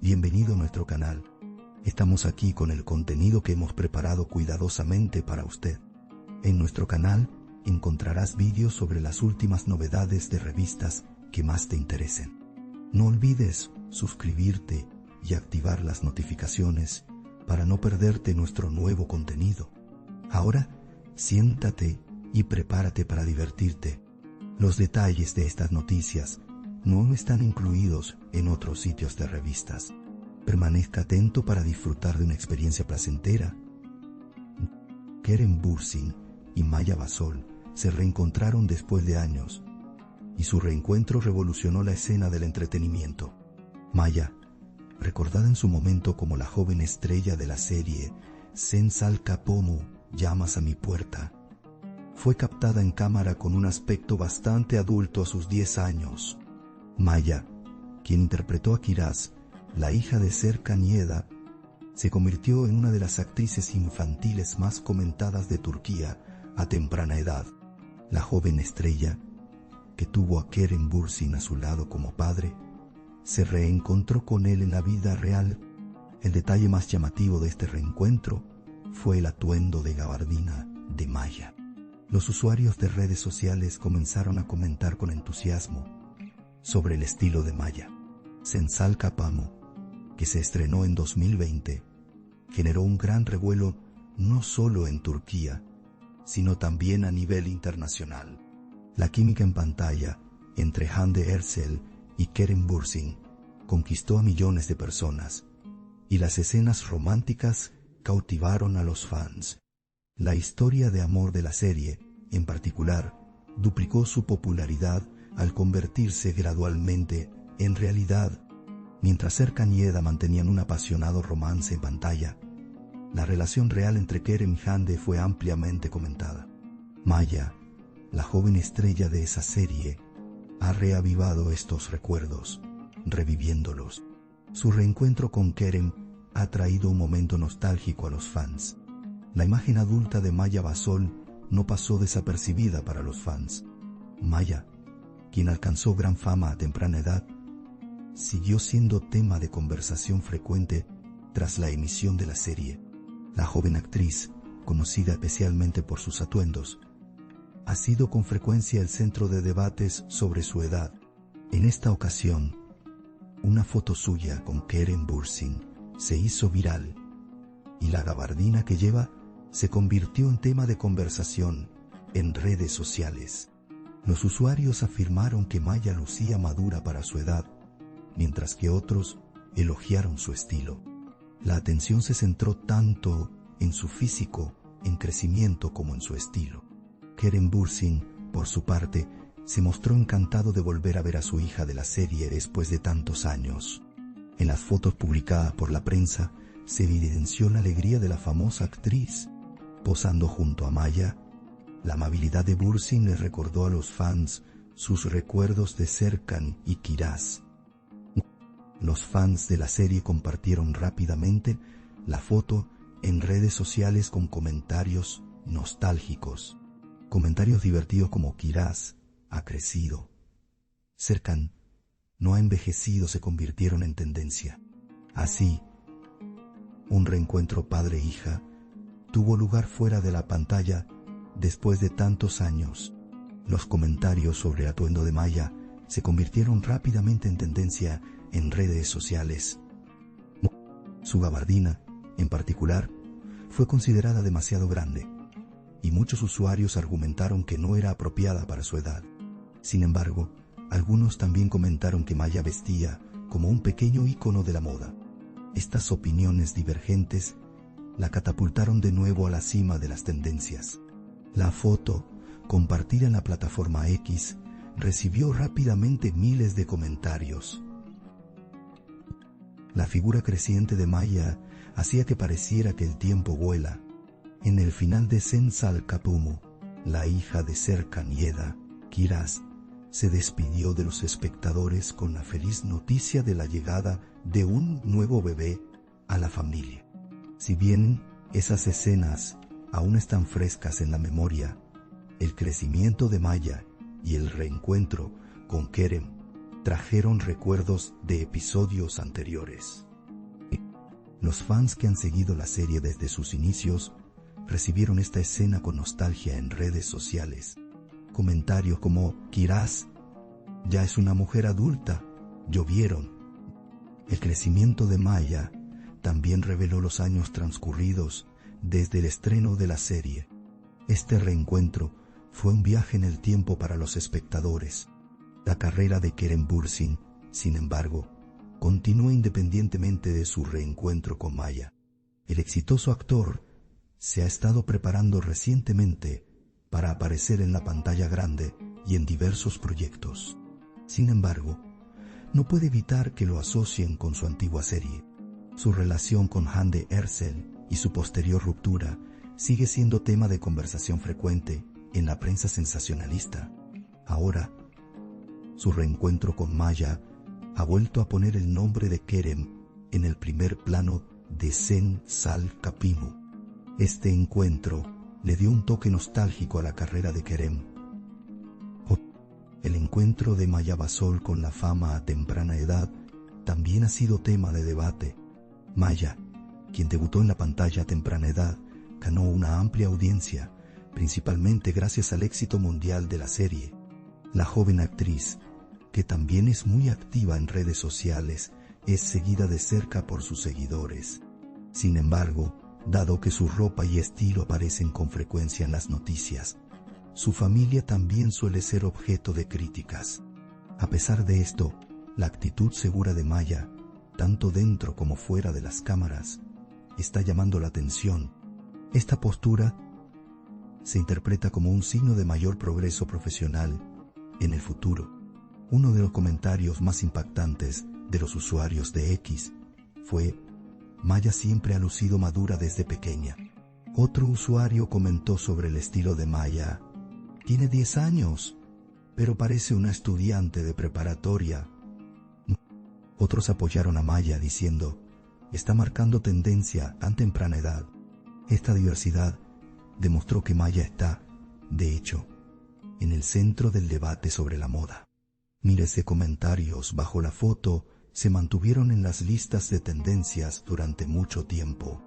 Bienvenido a nuestro canal. Estamos aquí con el contenido que hemos preparado cuidadosamente para usted. En nuestro canal encontrarás vídeos sobre las últimas novedades de revistas que más te interesen. No olvides suscribirte y activar las notificaciones para no perderte nuestro nuevo contenido. Ahora, siéntate y prepárate para divertirte. Los detalles de estas noticias no están incluidos en otros sitios de revistas. Permanezca atento para disfrutar de una experiencia placentera. Kerem Bürsin y Maya Basol se reencontraron después de años, y su reencuentro revolucionó la escena del entretenimiento. Maya, recordada en su momento como la joven estrella de la serie Sen Sal Kapımı, Llamas a mi puerta, fue captada en cámara con un aspecto bastante adulto a sus 10 años. Maya, quien interpretó a Kiraz, la hija de Serkan Yeda, se convirtió en una de las actrices infantiles más comentadas de Turquía a temprana edad. La joven estrella, que tuvo a Kerem Bürsin a su lado como padre, se reencontró con él en la vida real. El detalle más llamativo de este reencuentro fue el atuendo de gabardina de Maya. Los usuarios de redes sociales comenzaron a comentar con entusiasmo sobre el estilo de Maya. Sen Sal Kapımı, que se estrenó en 2020, generó un gran revuelo no solo en Turquía, sino también a nivel internacional. La química en pantalla entre Hande Erçel y Kerem Bürsin conquistó a millones de personas, y las escenas románticas cautivaron a los fans. La historia de amor de la serie, en particular, duplicó su popularidad al convertirse gradualmente en realidad. Mientras Serkan Yeda mantenían un apasionado romance en pantalla, la relación real entre Kerem y Hande fue ampliamente comentada. Maya, la joven estrella de esa serie, ha reavivado estos recuerdos, reviviéndolos. Su reencuentro con Kerem ha traído un momento nostálgico a los fans. La imagen adulta de Maya Basol no pasó desapercibida para los fans. Maya, quien alcanzó gran fama a temprana edad, siguió siendo tema de conversación frecuente tras la emisión de la serie. La joven actriz, conocida especialmente por sus atuendos, ha sido con frecuencia el centro de debates sobre su edad. En esta ocasión, una foto suya con Kerem Bürsin se hizo viral, y la gabardina que lleva se convirtió en tema de conversación en redes sociales. Los usuarios afirmaron que Maya lucía madura para su edad, mientras que otros elogiaron su estilo. La atención se centró tanto en su físico, en crecimiento, como en su estilo. Kerem Bürsin, por su parte, se mostró encantado de volver a ver a su hija de la serie después de tantos años. En las fotos publicadas por la prensa se evidenció la alegría de la famosa actriz. Posando junto a Maya, la amabilidad de Bürsin les recordó a los fans sus recuerdos de Serkan y Kiraz. Los fans de la serie compartieron rápidamente la foto en redes sociales con comentarios nostálgicos. Comentarios divertidos como Kiraz ha crecido, Serkan no ha envejecido se convirtieron en tendencia. Así, un reencuentro padre-hija tuvo lugar fuera de la pantalla después de tantos años. Los comentarios sobre el atuendo de Maya se convirtieron rápidamente en tendencia en redes sociales. Su gabardina, en particular, fue considerada demasiado grande, y muchos usuarios argumentaron que no era apropiada para su edad. Sin embargo, algunos también comentaron que Maya vestía como un pequeño ícono de la moda. Estas opiniones divergentes la catapultaron de nuevo a la cima de las tendencias. La foto, compartida en la plataforma X, recibió rápidamente miles de comentarios. La figura creciente de Maya hacía que pareciera que el tiempo vuela. En el final de Sen Sal Kapımı, la hija de Serkan Yeda, Kiraz, se despidió de los espectadores con la feliz noticia de la llegada de un nuevo bebé a la familia. Si bien esas escenas aún están frescas en la memoria, el crecimiento de Maya y el reencuentro con Kerem trajeron recuerdos de episodios anteriores. Los fans que han seguido la serie desde sus inicios recibieron esta escena con nostalgia en redes sociales. Comentarios como "Kiraz ya es una mujer adulta" llovieron. El crecimiento de Maya también reveló los años transcurridos desde el estreno de la serie. Este reencuentro fue un viaje en el tiempo para los espectadores. La carrera de Kerem Bürsin, sin embargo, continúa independientemente de su reencuentro con Maya. El exitoso actor se ha estado preparando recientemente para aparecer en la pantalla grande y en diversos proyectos. Sin embargo, no puede evitar que lo asocien con su antigua serie. Su relación con Hande Erçel y su posterior ruptura sigue siendo tema de conversación frecuente en la prensa sensacionalista. Ahora, su reencuentro con Maya ha vuelto a poner el nombre de Kerem en el primer plano de Sen Sal Kapimu. Este encuentro le dio un toque nostálgico a la carrera de Kerem. El encuentro de Maya Basol con la fama a temprana edad también ha sido tema de debate. Maya, quien debutó en la pantalla a temprana edad, ganó una amplia audiencia, principalmente gracias al éxito mundial de la serie. La joven actriz, que también es muy activa en redes sociales, es seguida de cerca por sus seguidores. Sin embargo, dado que su ropa y estilo aparecen con frecuencia en las noticias, su familia también suele ser objeto de críticas. A pesar de esto, la actitud segura de Maya, tanto dentro como fuera de las cámaras, está llamando la atención. Esta postura se interpreta como un signo de mayor progreso profesional en el futuro. Uno de los comentarios más impactantes de los usuarios de X fue: "Maya siempre ha lucido madura desde pequeña". Otro usuario comentó sobre el estilo de Maya: "Tiene 10 años, pero parece una estudiante de preparatoria". Otros apoyaron a Maya diciendo: "Está marcando tendencia a temprana edad". Esta diversidad demostró que Maya está, de hecho, en el centro del debate sobre la moda. Miles de comentarios bajo la foto se mantuvieron en las listas de tendencias durante mucho tiempo.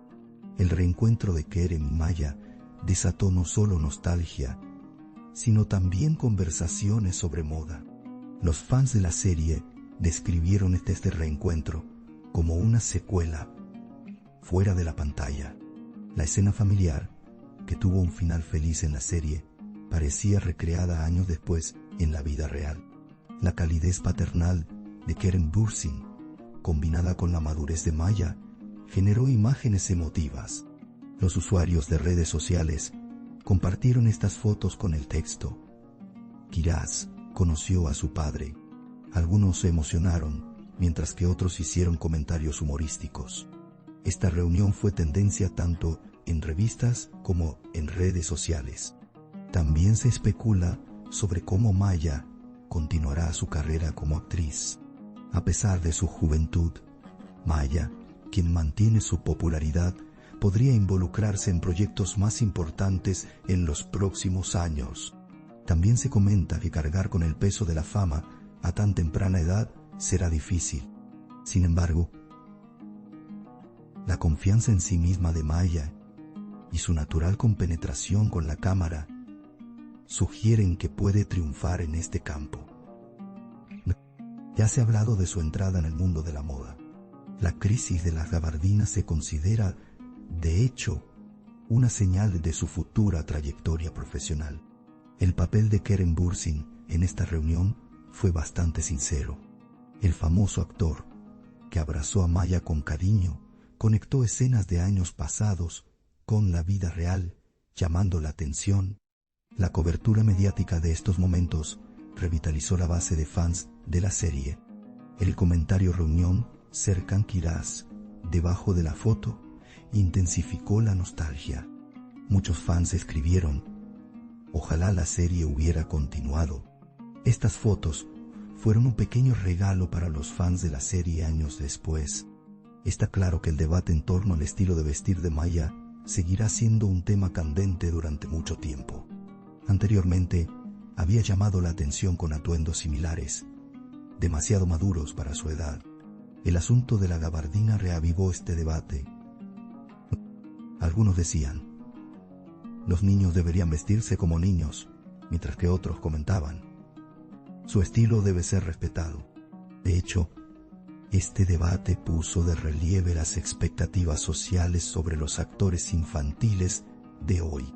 El reencuentro de Kerem y Maya desató no solo nostalgia, sino también conversaciones sobre moda. Los fans de la serie describieron este reencuentro como una secuela fuera de la pantalla. La escena familiar, que tuvo un final feliz en la serie, parecía recreada años después en la vida real. La calidez paternal de Kerem Bürsin, combinada con la madurez de Maya, generó imágenes emotivas. Los usuarios de redes sociales compartieron estas fotos con el texto: "Kiraz conoció a su padre". Algunos se emocionaron, mientras que otros hicieron comentarios humorísticos. Esta reunión fue tendencia tanto en revistas como en redes sociales. También se especula sobre cómo Maya continuará su carrera como actriz. A pesar de su juventud, Maya, quien mantiene su popularidad, podría involucrarse en proyectos más importantes en los próximos años. También se comenta que cargar con el peso de la fama a tan temprana edad será difícil. Sin embargo, la confianza en sí misma de Maya y su natural compenetración con la cámara sugieren que puede triunfar en este campo. Ya se ha hablado de su entrada en el mundo de la moda. La crisis de las gabardinas se considera, de hecho, una señal de su futura trayectoria profesional. El papel de Kerem Bürsin en esta reunión fue bastante sincero. El famoso actor, que abrazó a Maya con cariño, conectó escenas de años pasados con la vida real, llamando la atención. La cobertura mediática de estos momentos revitalizó la base de fans de la serie. El comentario reunión Serkan Kiraz debajo de la foto intensificó la nostalgia. Muchos fans escribieron: "Ojalá la serie hubiera continuado". Estas fotos fueron un pequeño regalo para los fans de la serie años después. Está claro que el debate en torno al estilo de vestir de Maya seguirá siendo un tema candente durante mucho tiempo. Anteriormente, había llamado la atención con atuendos similares, demasiado maduros para su edad. El asunto de la gabardina reavivó este debate. Algunos decían, los niños deberían vestirse como niños, mientras que otros comentaban, su estilo debe ser respetado. De hecho, este debate puso de relieve las expectativas sociales sobre los actores infantiles de hoy.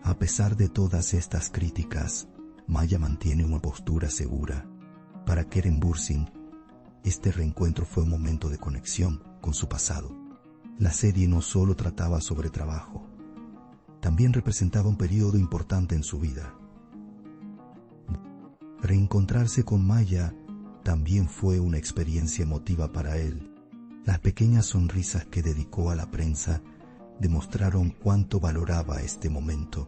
A pesar de todas estas críticas, Maya mantiene una postura segura. Para Kerem Bürsin, este reencuentro fue un momento de conexión con su pasado. La serie no solo trataba sobre trabajo, también representaba un periodo importante en su vida. Reencontrarse con Maya también fue una experiencia emotiva para él. Las pequeñas sonrisas que dedicó a la prensa demostraron cuánto valoraba este momento.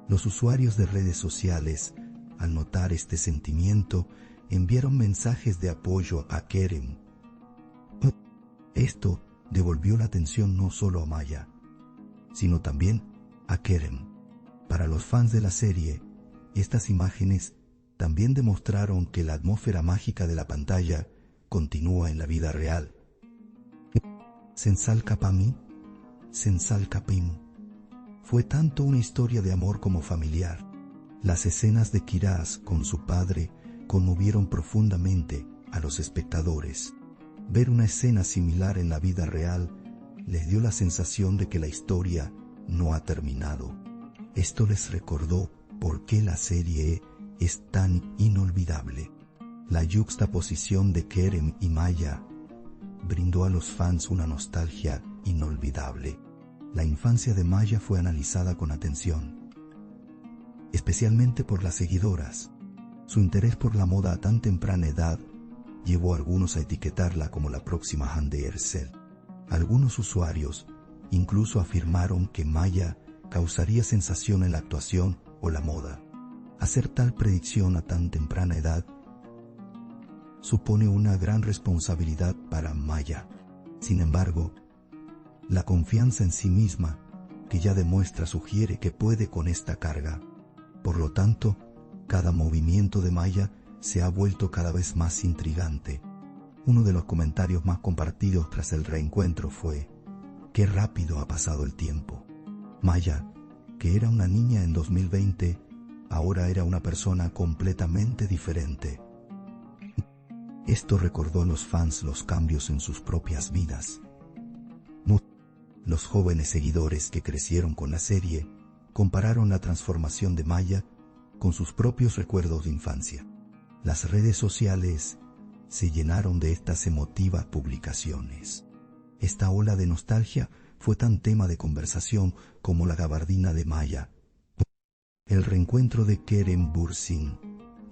Los usuarios de redes sociales, al notar este sentimiento, enviaron mensajes de apoyo a Kerem. Esto devolvió la atención no solo a Maya, sino también a Kerem. Para los fans de la serie, estas imágenes también demostraron que la atmósfera mágica de la pantalla continúa en la vida real. Sensal Kapami, Sensal Kapim. Fue tanto una historia de amor como familiar. Las escenas de Kiraz con su padre conmovieron profundamente a los espectadores. Ver una escena similar en la vida real les dio la sensación de que la historia no ha terminado. Esto les recordó por qué la serie es tan inolvidable. La yuxtaposición de Kerem y Maya brindó a los fans una nostalgia inolvidable. La infancia de Maya fue analizada con atención, especialmente por las seguidoras. Su interés por la moda a tan temprana edad llevó a algunos a etiquetarla como la próxima Hande Erçel. Algunos usuarios incluso afirmaron que Maya causaría sensación en la actuación o la moda. Hacer tal predicción a tan temprana edad supone una gran responsabilidad para Maya. Sin embargo, la confianza en sí misma que ya demuestra sugiere que puede con esta carga. Por lo tanto, cada movimiento de Maya se ha vuelto cada vez más intrigante. Uno de los comentarios más compartidos tras el reencuentro fue: «Qué rápido ha pasado el tiempo». Maya, que era una niña en 2020, ahora era una persona completamente diferente. Esto recordó a los fans los cambios en sus propias vidas. Los jóvenes seguidores que crecieron con la serie compararon la transformación de Maya con sus propios recuerdos de infancia. Las redes sociales se llenaron de estas emotivas publicaciones. Esta ola de nostalgia fue tan tema de conversación como la gabardina de Maya. El reencuentro de Kerem Bürsin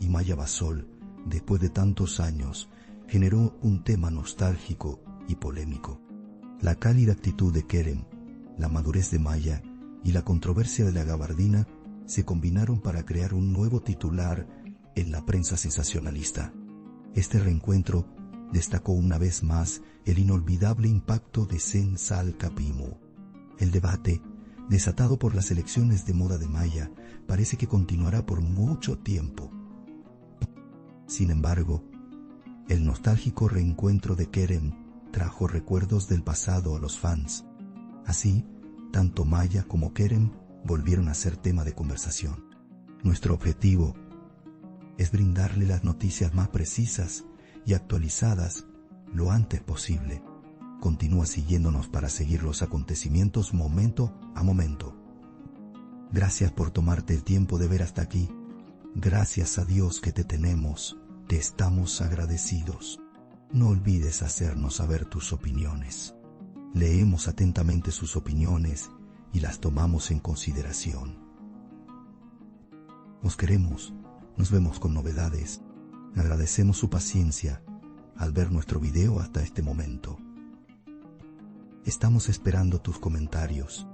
y Maya Basol, después de tantos años, generó un tema nostálgico y polémico. La cálida actitud de Kerem, la madurez de Maya y la controversia de la gabardina se combinaron para crear un nuevo titular en la prensa sensacionalista. Este reencuentro destacó una vez más el inolvidable impacto de Sensal Kapimu. El debate, desatado por las elecciones de moda de Maya, parece que continuará por mucho tiempo. Sin embargo, el nostálgico reencuentro de Kerem trajo recuerdos del pasado a los fans. Así, tanto Maya como Kerem volvieron a ser tema de conversación. Nuestro objetivo es brindarle las noticias más precisas y actualizadas lo antes posible. Continúa siguiéndonos para seguir los acontecimientos momento a momento. Gracias por tomarte el tiempo de ver hasta aquí. Gracias a Dios que te tenemos. Te estamos agradecidos. No olvides hacernos saber tus opiniones. Leemos atentamente sus opiniones y las tomamos en consideración. Os queremos. Nos vemos con novedades. Agradecemos su paciencia al ver nuestro video hasta este momento. Estamos esperando tus comentarios.